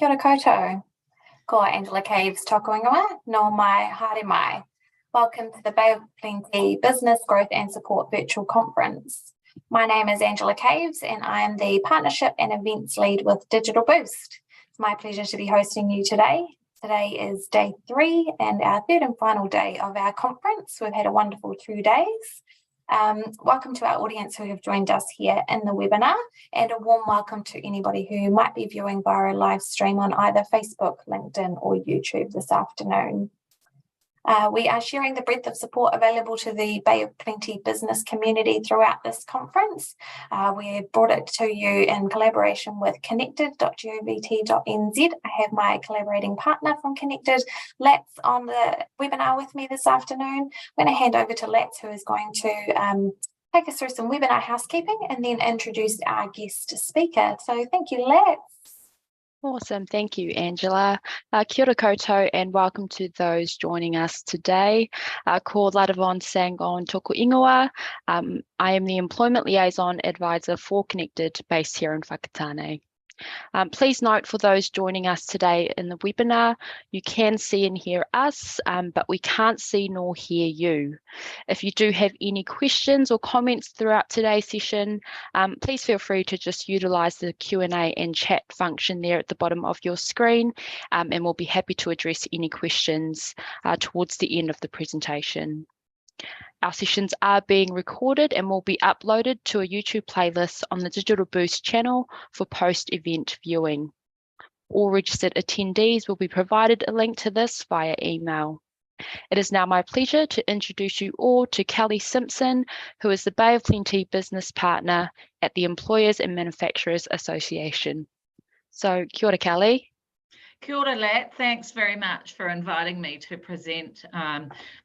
Kia ora koutou. Ko Angela Caves toko ingoa, no mai, haere mai. Welcome to the Bay of Plenty Business Growth and Support Virtual Conference. My name is Angela Caves and I am the Partnership and Events Lead with Digital Boost. It's my pleasure to be hosting you today. Today is day 3 and our third and final day of our conference. We've had a wonderful 2 days. Welcome to our audience who have joined us here in the webinar, and a warm welcome to anybody who might be viewing via a live stream on either Facebook, LinkedIn or YouTube this afternoon. We are sharing the breadth of support available to the Bay of Plenty business community throughout this conference. We have brought it to you in collaboration with connected.govt.nz. I have my collaborating partner from Connected, Lats, on the webinar with me this afternoon. I'm going to hand over to Lats, who is going to take us through some webinar housekeeping and then introduce our guest speaker. So thank you, Lats. Awesome, thank you, Angela. Kia ora koutou and welcome to those joining us today. Ko Ladavon Sangon toko ingoa. I am the Employment Liaison Advisor for Connected, based here in Whakatane. Please note, for those joining us today in the webinar, you can see and hear us, but we can't see nor hear you. If you do have any questions or comments throughout today's session, please feel free to just utilise the Q&A and chat function there at the bottom of your screen, and we'll be happy to address any questions towards the end of the presentation. Our sessions are being recorded and will be uploaded to a YouTube playlist on the Digital Boost channel for post-event viewing. All registered attendees will be provided a link to this via email. It is now my pleasure to introduce you all to Kelly Simpson, who is the Bay of Plenty Business Partner at the Employers and Manufacturers Association. So, kia ora, Kelly. Kia ora, Lat. Thanks very much for inviting me to present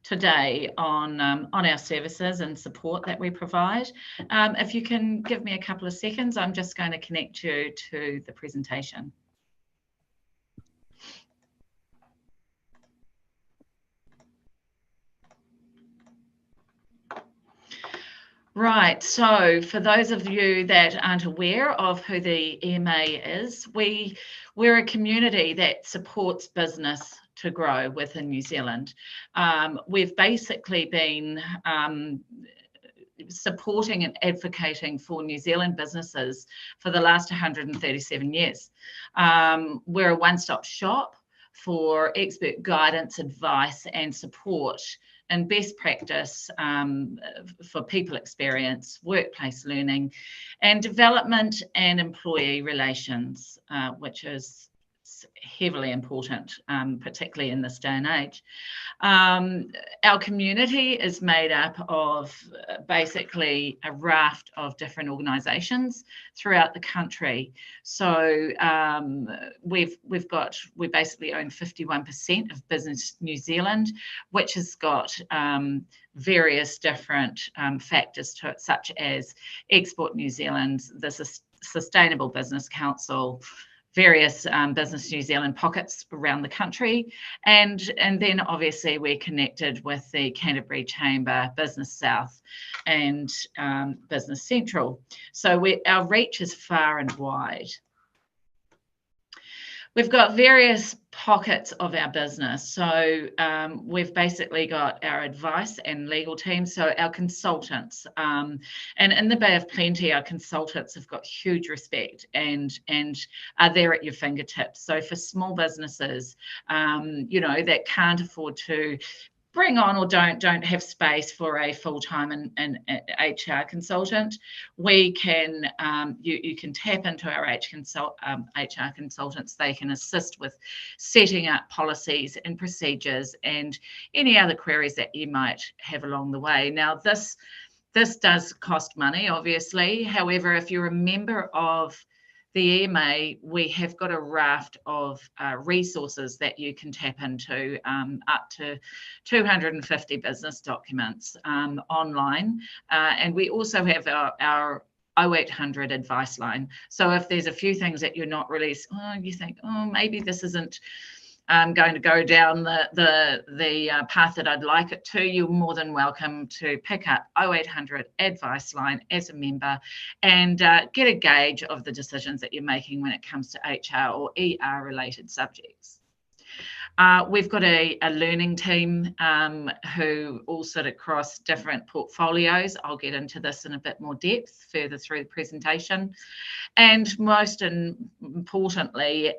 today on our services and support that we provide. If you can give me a couple of seconds, I'm just going to connect you to the presentation. Right, so for those of you that aren't aware of who the EMA is, we're a community that supports business to grow within New Zealand. We've basically been supporting and advocating for New Zealand businesses for the last 137 years. We're a one-stop shop for expert guidance, advice and support and best practice for people experience, workplace learning and development and employee relations, which is heavily important, particularly in this day and age. Our community is made up of basically a raft of different organisations throughout the country. So we basically own 51% of Business New Zealand, which has got various different factors to it, such as Export New Zealand, the Sustainable Business Council, various Business New Zealand pockets around the country, and then obviously we're connected with the Canterbury Chamber, Business South and Business Central. So our reach is far and wide. We've got various pockets of our business. So we've basically got our advice and legal team, so our consultants. And in the Bay of Plenty, our consultants have got huge respect and are there at your fingertips. So for small businesses, you know, that can't afford to bring on or don't have space for a full-time and HR consultant, we can you can tap into our HR consultants. They can assist with setting up policies and procedures and any other queries that you might have along the way. Now this does cost money, obviously. However, if you're a member of the EMA, we have got a raft of resources that you can tap into, up to 250 business documents online. And we also have our 0800 advice line. So if there's a few things that you're not really, you think, oh, maybe this isn't going to go down the path that I'd like it to, you're more than welcome to pick up 0800 Advice Line as a member and get a gauge of the decisions that you're making when it comes to HR or ER related subjects. We've got a learning team who all sit across different portfolios. I'll get into this in a bit more depth further through the presentation. And most importantly,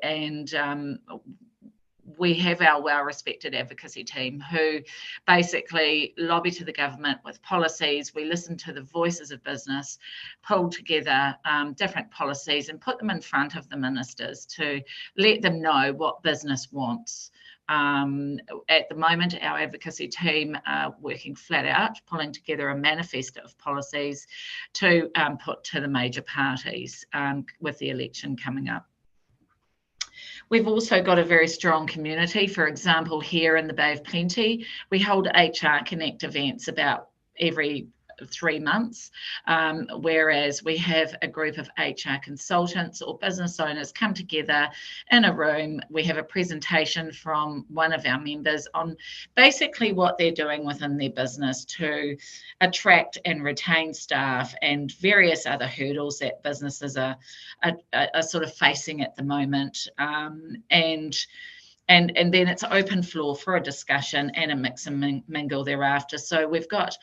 we have our well-respected advocacy team who basically lobby to the government with policies. We listen to the voices of business, pull together different policies and put them in front of the ministers to let them know what business wants. At the moment, our advocacy team are working flat out, pulling together a manifesto of policies to put to the major parties with the election coming up. We've also got a very strong community. For example, here in the Bay of Plenty, we hold HR Connect events about every 3 months, whereas we have a group of HR consultants or business owners come together in a room. We have a presentation from one of our members on basically what they're doing within their business to attract and retain staff and various other hurdles that businesses are sort of facing at the moment. And then it's open floor for a discussion and a mix and mingle thereafter. So we've got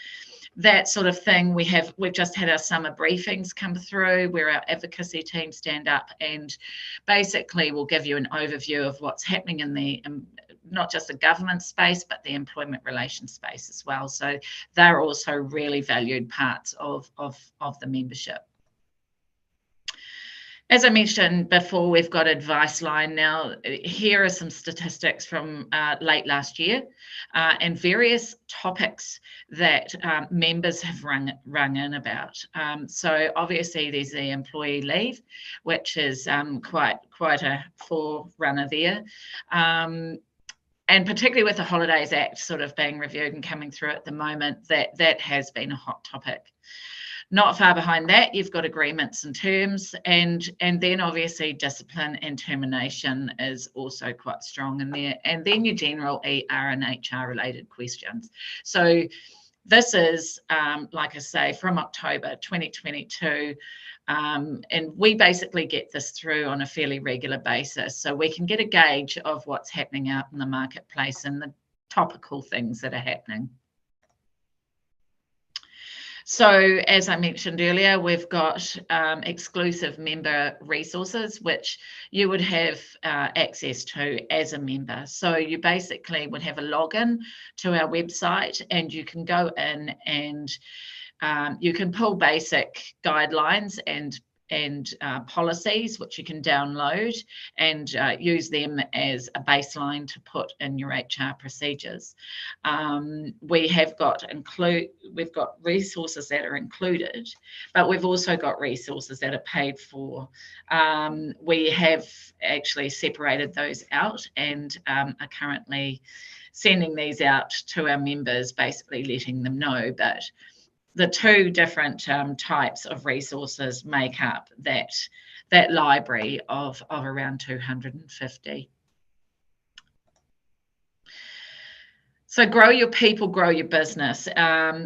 that sort of thing. We've just had our summer briefings come through where our advocacy team stand up and basically will give you an overview of what's happening in the not just the government space but the employment relations space as well. So they're also really valued parts of the membership. As I mentioned before, we've got Advice Line. Now, here are some statistics from late last year and various topics that members have rung in about. So obviously there's the employee leave, which is quite a forerunner there. And particularly with the Holidays Act sort of being reviewed and coming through at the moment, that has been a hot topic. Not far behind that, you've got agreements and terms, and then obviously discipline and termination is also quite strong in there, and then your general ER and HR related questions. So this is, like I say, from October 2022, and we basically get this through on a fairly regular basis, so we can get a gauge of what's happening out in the marketplace and the topical things that are happening. So as I mentioned earlier, we've got exclusive member resources, which you would have access to as a member. So you basically would have a login to our website and you can go in and you can pull basic guidelines and policies, which you can download and use them as a baseline to put in your HR procedures. We've got resources that are included, but we've also got resources that are paid for. We have actually separated those out and are currently sending these out to our members, basically letting them know. But the two different types of resources make up that library of around 250. So grow your people, grow your business.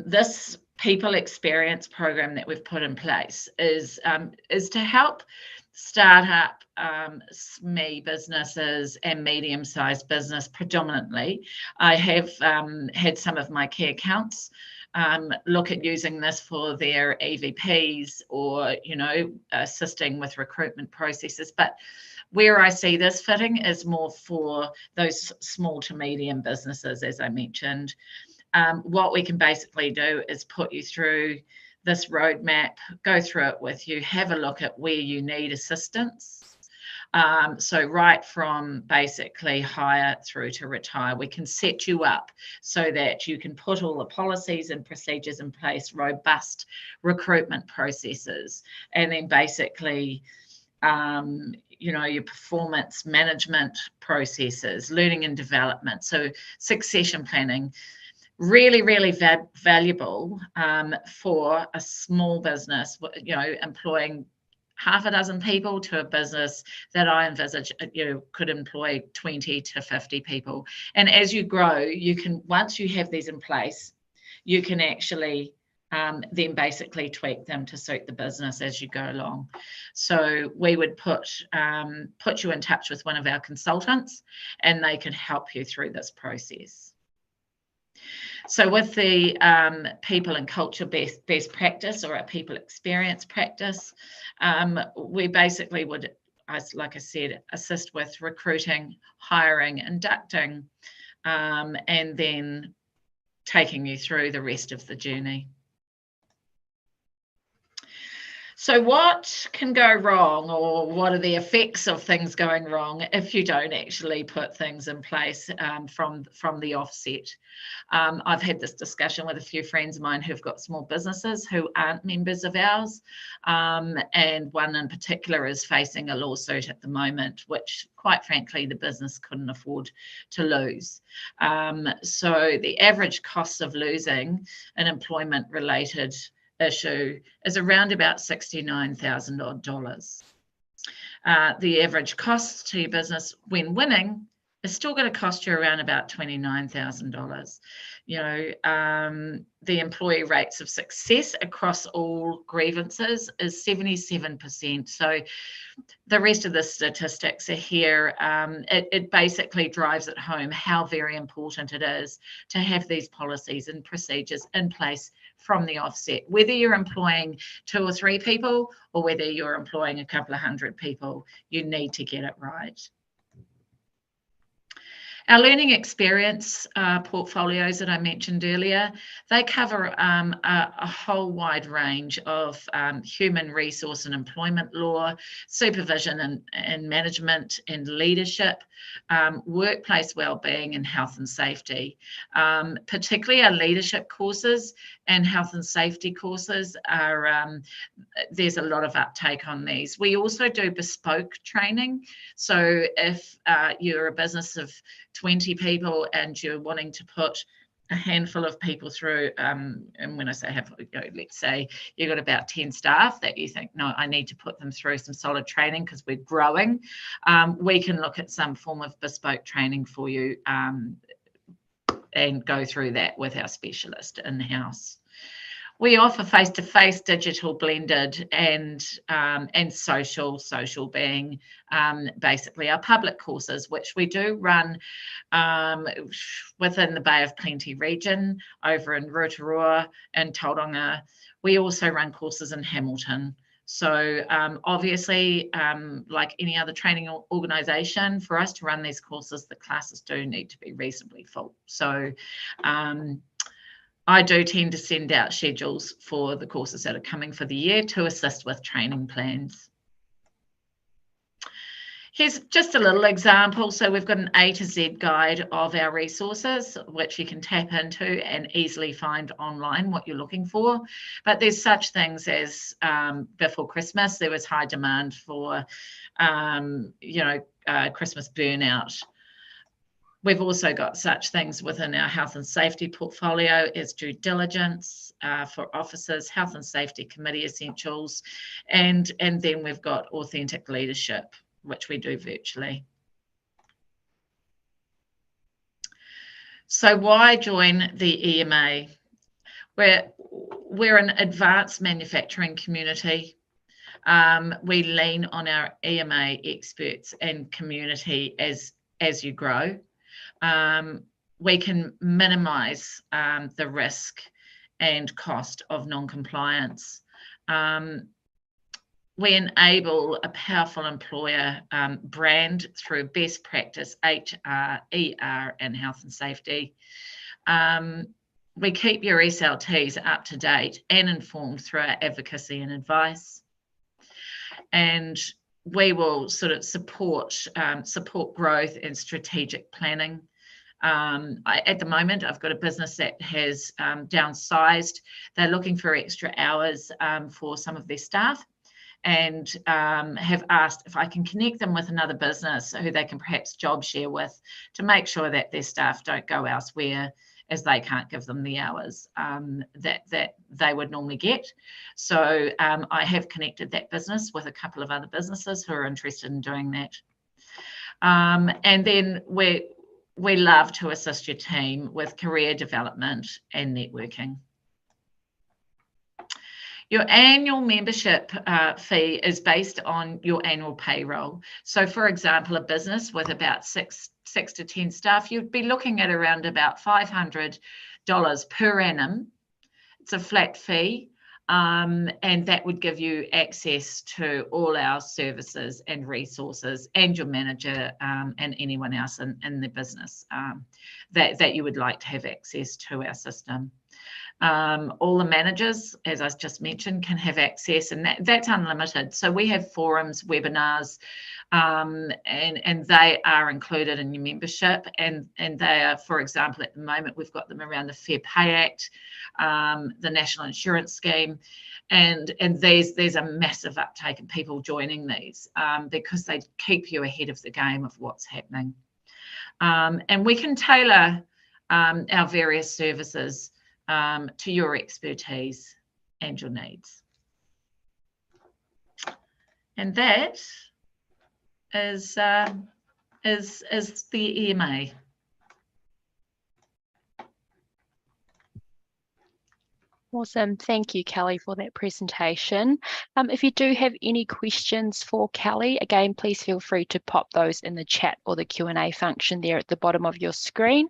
This people experience program that we've put in place is to help start up SME businesses and medium-sized business predominantly. I have had some of my key accounts look at using this for their EVPs or, assisting with recruitment processes. But where I see this fitting is more for those small to medium businesses, as I mentioned. What we can basically do is put you through this roadmap, go through it with you, have a look at where you need assistance. So right from basically hire through to retire, we can set you up so that you can put all the policies and procedures in place, robust recruitment processes, and then basically, your performance management processes, learning and development. So succession planning, really, really valuable for a small business, employing half a dozen people to a business that I envisage, could employ 20 to 50 people. And as you grow, you can, once you have these in place, you can actually then basically tweak them to suit the business as you go along. So we would put you in touch with one of our consultants, and they can help you through this process. So with the people and culture best practice, or a people experience practice, we basically would, like I said, assist with recruiting, hiring, inducting, and then taking you through the rest of the journey. So what can go wrong, or what are the effects of things going wrong if you don't actually put things in place from the offset? I've had this discussion with a few friends of mine who've got small businesses who aren't members of ours, and one in particular is facing a lawsuit at the moment, which quite frankly the business couldn't afford to lose. So the average cost of losing an employment related issue is around about $69,000. The average cost to your business when winning is still going to cost you around about $29,000. The employee rates of success across all grievances is 77%. So the rest of the statistics are here. It basically drives it home how very important it is to have these policies and procedures in place from the offset, whether you're employing 2 or 3 people or whether you're employing a couple of hundred people. You need to get it right. Our learning experience portfolios that I mentioned earlier, they cover a whole wide range of human resource and employment law, supervision and management and leadership, workplace wellbeing and health and safety. Particularly our leadership courses and health and safety courses are, there's a lot of uptake on these. We also do bespoke training. So if you're a business of 20 people and you're wanting to put a handful of people through, and when I say have, let's say you've got about 10 staff that you think, no, I need to put them through some solid training because we're growing, we can look at some form of bespoke training for you and go through that with our specialist in-house. We offer face-to-face, digital, blended, and social being basically our public courses, which we do run within the Bay of Plenty region, over in Rotorua and Tauranga. We also run courses in Hamilton. So obviously, like any other training organisation, for us to run these courses, the classes do need to be reasonably full. So I do tend to send out schedules for the courses that are coming for the year to assist with training plans. Here's just a little example. So we've got an A to Z guide of our resources, which you can tap into and easily find online what you're looking for. But there's such things as before Christmas, there was high demand for, Christmas burnout. We've also got such things within our health and safety portfolio as due diligence for officers, health and safety committee essentials, and then we've got authentic leadership, which we do virtually. So why join the EMA? We're an advanced manufacturing community. We lean on our EMA experts and community as you grow. We can minimise the risk and cost of non-compliance. We enable a powerful employer brand through best practice, HR, ER, and health and safety. We keep your SLTs up to date and informed through our advocacy and advice. And we will sort of support growth and strategic planning. At the moment, I've got a business that has downsized. They're looking for extra hours for some of their staff, and have asked if I can connect them with another business who they can perhaps job share with to make sure that their staff don't go elsewhere as they can't give them the hours that they would normally get. So I have connected that business with a couple of other businesses who are interested in doing that. And then we love to assist your team with career development and networking. Your annual membership fee is based on your annual payroll. So for example, a business with about six to 10 staff, you'd be looking at around about $500 per annum. It's a flat fee, and that would give you access to all our services and resources, and your manager and anyone else in the business that you would like to have access to our system. All the managers, as I just mentioned, can have access, and that's unlimited. So we have forums, webinars, and they are included in your membership. And they are, for example, at the moment, we've got them around the Fair Pay Act, the National Insurance Scheme, and there's a massive uptake of people joining these because they keep you ahead of the game of what's happening. And we can tailor our various services to your expertise and your needs. And that is the EMA. Awesome. Thank you, Kelly, for that presentation. If you do have any questions for Kelly, again, please feel free to pop those in the chat or the Q&A function there at the bottom of your screen.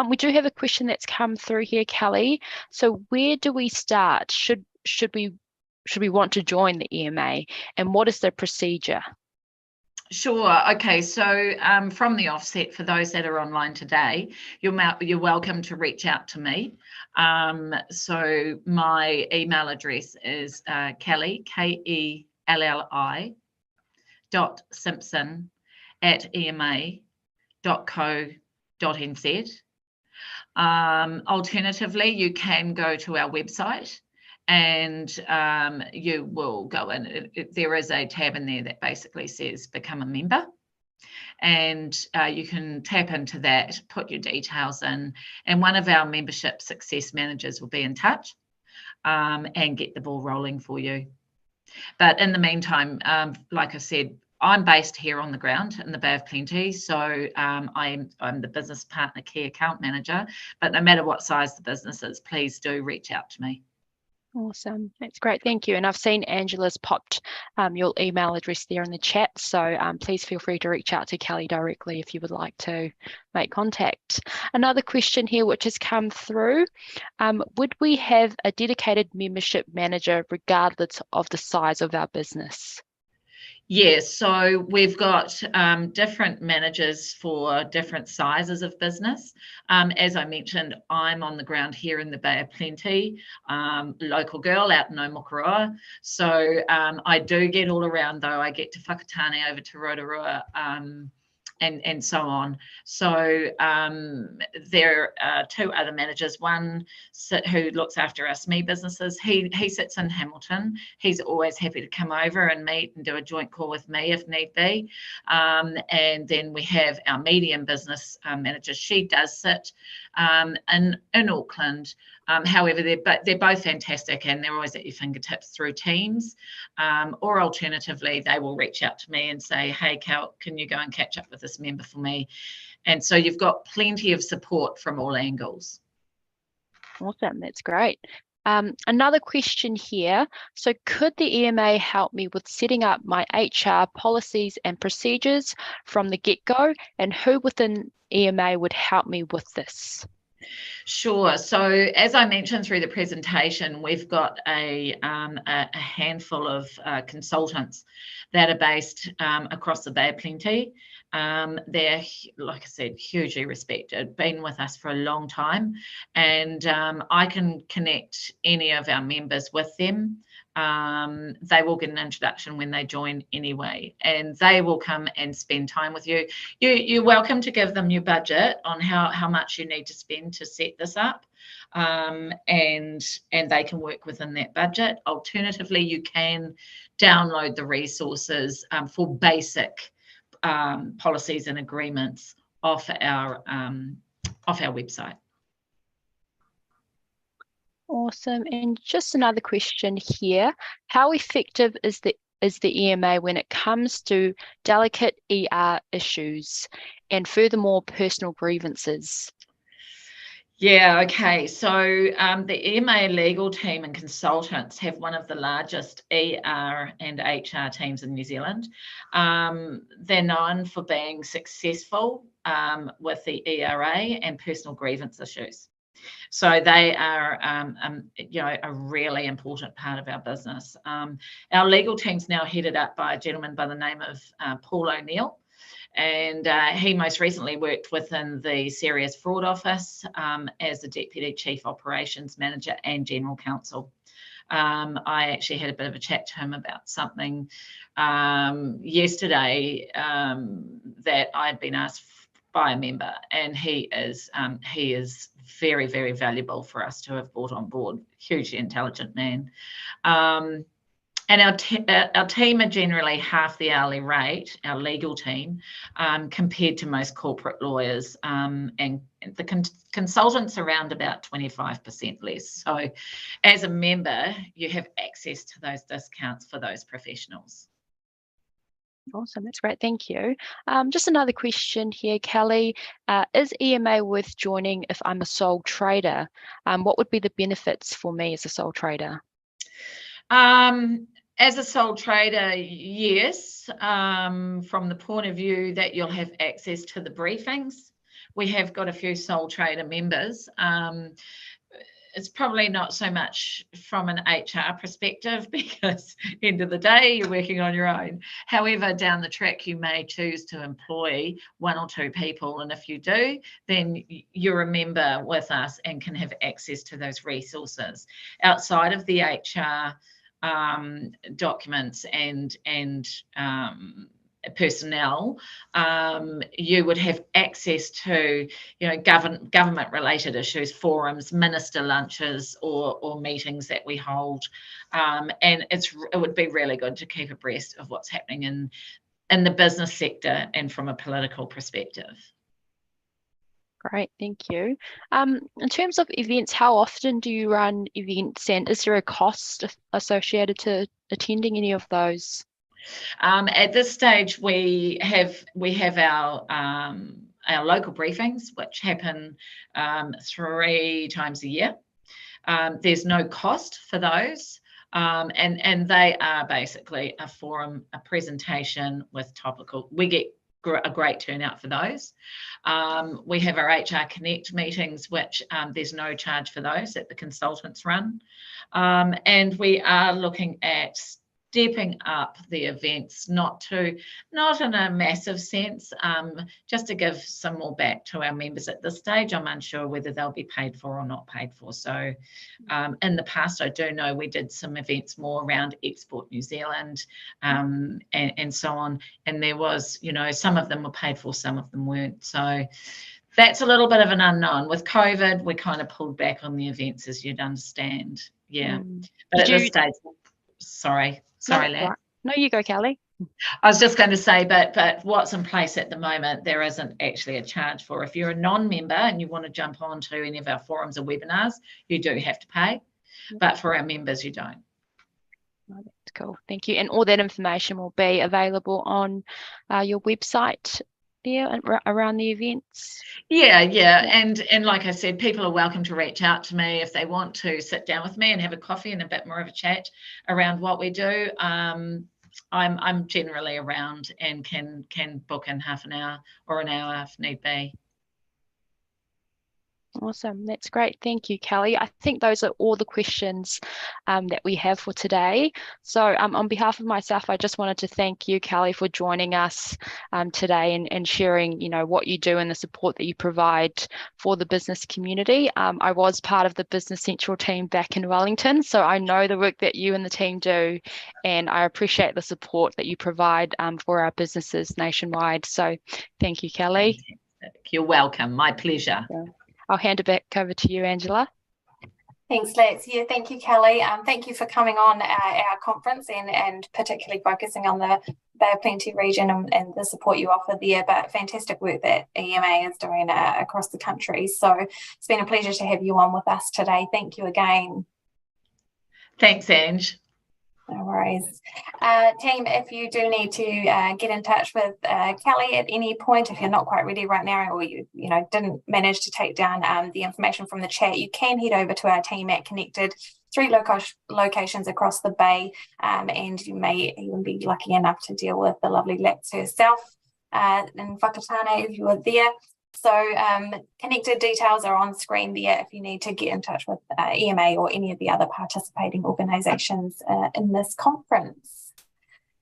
We do have a question that's come through here, Kelly. So where do we start? Should we want to join the EMA, and what is the procedure? Sure. Okay. So from the offset, for those that are online today, you're welcome to reach out to me. So my email address is Kelly, KELLI .simpson@ema.co.nz. Alternatively, you can go to our website, and you will go in. There is a tab in there that basically says become a member, and you can tap into that, put your details in, and one of our membership success managers will be in touch and get the ball rolling for you. But in the meantime, like I said, I'm based here on the ground in the Bay of Plenty, so I'm the business partner key account manager, but no matter what size the business is, please do reach out to me. Awesome. That's great. Thank you. And I've seen Angela's popped your email address there in the chat. So please feel free to reach out to Kelly directly if you would like to make contact. Another question here which has come through. Would we have a dedicated membership manager regardless of the size of our business? Yes, so we've got different managers for different sizes of business. As I mentioned, I'm on the ground here in the Bay of Plenty, local girl out in Omokoroa. So I do get all around though. I get to Whakatane over to Rotorua and so on. So there are two other managers, one who looks after our SME businesses. He sits in Hamilton. He's always happy to come over and meet and do a joint call with me if need be. And then we have our medium business manager. She does sit in Auckland. However, they're both fantastic, and they're always at your fingertips through Teams, or alternatively, they will reach out to me and say, hey, Cal, can you go and catch up with this member for me? And so you've got plenty of support from all angles. Awesome, that's great. Another question here. So could the EMA help me with setting up my HR policies and procedures from the get-go, and who within EMA would help me with this? Sure. So as I mentioned through the presentation, we've got a handful of consultants that are based across the Bay of Plenty. They're, like I said, hugely respected, been with us for a long time, and I can connect any of our members with them. They will get an introduction when they join anyway, and they will come and spend time with you. You're welcome to give them your budget on how much you need to spend to set this up, and they can work within that budget. Alternatively, you can download the resources for basic policies and agreements off our website. Awesome. And just another question here. How effective is the EMA when it comes to delicate ER issues and furthermore personal grievances? Yeah, okay. So the EMA legal team and consultants have one of the largest ER and HR teams in New Zealand. They're known for being successful with the ERA and personal grievance issues. So they are, a really important part of our business. Our legal team's now headed up by a gentleman by the name of Paul O'Neill. And he most recently worked within the Serious Fraud Office as the Deputy Chief Operations Manager and General Counsel. I actually had a bit of a chat to him about something yesterday that I'd been asked by a member, and he is very, very valuable for us to have brought on board. Hugely intelligent man. And our team are generally half the hourly rate, our legal team, compared to most corporate lawyers, and the consultants around about 25% less. So as a member, you have access to those discounts for those professionals. Awesome, that's great, thank you. Just another question here, Kelly. Is EMA worth joining if I'm a sole trader? What would be the benefits for me as a sole trader? As a sole trader, yes, from the point of view that you'll have access to the briefings. We have got a few sole trader members. It's probably not so much from an HR perspective, because end of the day, you're working on your own. However, down the track, you may choose to employ one or two people. And if you do, then you're a member with us and can have access to those resources. Outside of the HR documents and personnel, you would have access to, government related issues, forums, minister lunches, or meetings that we hold, and it would be really good to keep abreast of what's happening in the business sector and from a political perspective. Great, thank you. In terms of events, how often do you run events, and is there a cost associated to attending any of those? At this stage, we have our local briefings, which happen 3 times a year. There's no cost for those, and they are basically a forum, a presentation with topical. We get a great turnout for those. We have our HR Connect meetings, which there's no charge for those that the consultants run, and we are looking at stepping up the events, not in a massive sense, just to give some more back to our members. At this stage, I'm unsure whether they'll be paid for or not paid for. So in the past, I do know we did some events more around Export New Zealand, and so on. And there was, some of them were paid for, some of them weren't. So that's a little bit of an unknown. With COVID, we kind of pulled back on the events, as you'd understand. Yeah. But at this stage, sorry, Lat. No, you go, Kelly. I was just going to say, but what's in place at the moment, there isn't actually a charge for. If you're a non-member and you want to jump onto any of our forums or webinars, you do have to pay. But for our members, you don't. Oh, that's cool. Thank you. And all that information will be available on your website there around the events. Yeah. And like I said, people are welcome to reach out to me if they want to sit down with me and have a coffee and a bit more of a chat around what we do. I'm generally around and can book in half an hour or an hour if need be. Awesome, that's great. Thank you, Kelly. I think those are all the questions that we have for today. So on behalf of myself, I just wanted to thank you, Kelly, for joining us today and sharing, what you do and the support that you provide for the business community. I was part of the Business Central team back in Wellington, so I know the work that you and the team do, and I appreciate the support that you provide for our businesses nationwide. So thank you, Kelly. You're welcome. My pleasure. Yeah. I'll hand it back over to you, Angela. Thanks, Lex. Yeah, thank you, Kelly. Thank you for coming on our conference and particularly focusing on the Bay of Plenty region and the support you offer there, but fantastic work that EMA is doing across the country. So it's been a pleasure to have you on with us today. Thank you again. Thanks, Ange. No worries. Team, if you do need to get in touch with Kelly at any point, if you're not quite ready right now or you didn't manage to take down the information from the chat, you can head over to our team at Connected, 3 locations across the Bay, and you may even be lucky enough to deal with the lovely Lex herself in Whakatane if you are there. So Connected details are on screen there if you need to get in touch with EMA or any of the other participating organisations in this conference.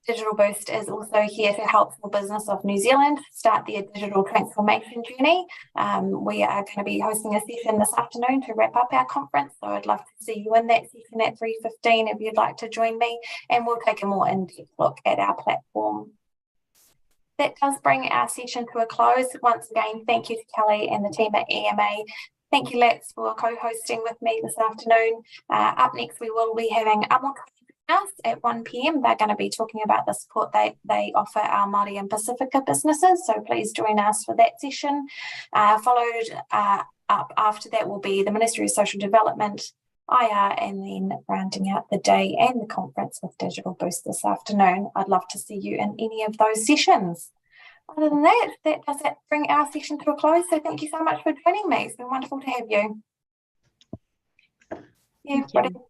Digital Boost is also here to help small business of New Zealand start their digital transformation journey. We are going to be hosting a session this afternoon to wrap up our conference, so I'd love to see you in that session at 3:15 if you'd like to join me, and we'll take a more in-depth look at our platform. That does bring our session to a close. Once again, thank you to Kelly and the team at EMA. Thank you, Lex, for co-hosting with me this afternoon. Up next, we will be having us at 1 p.m. They're going to be talking about the support they offer our Māori and Pacifica businesses, so please join us for that session. Followed up after that will be the Ministry of Social Development, IR, and then rounding out the day and the conference with Digital Boost this afternoon. I'd love to see you in any of those sessions. Other than that, does bring our session to a close. So thank you so much for joining me. It's been wonderful to have you. Thank you. Thank you.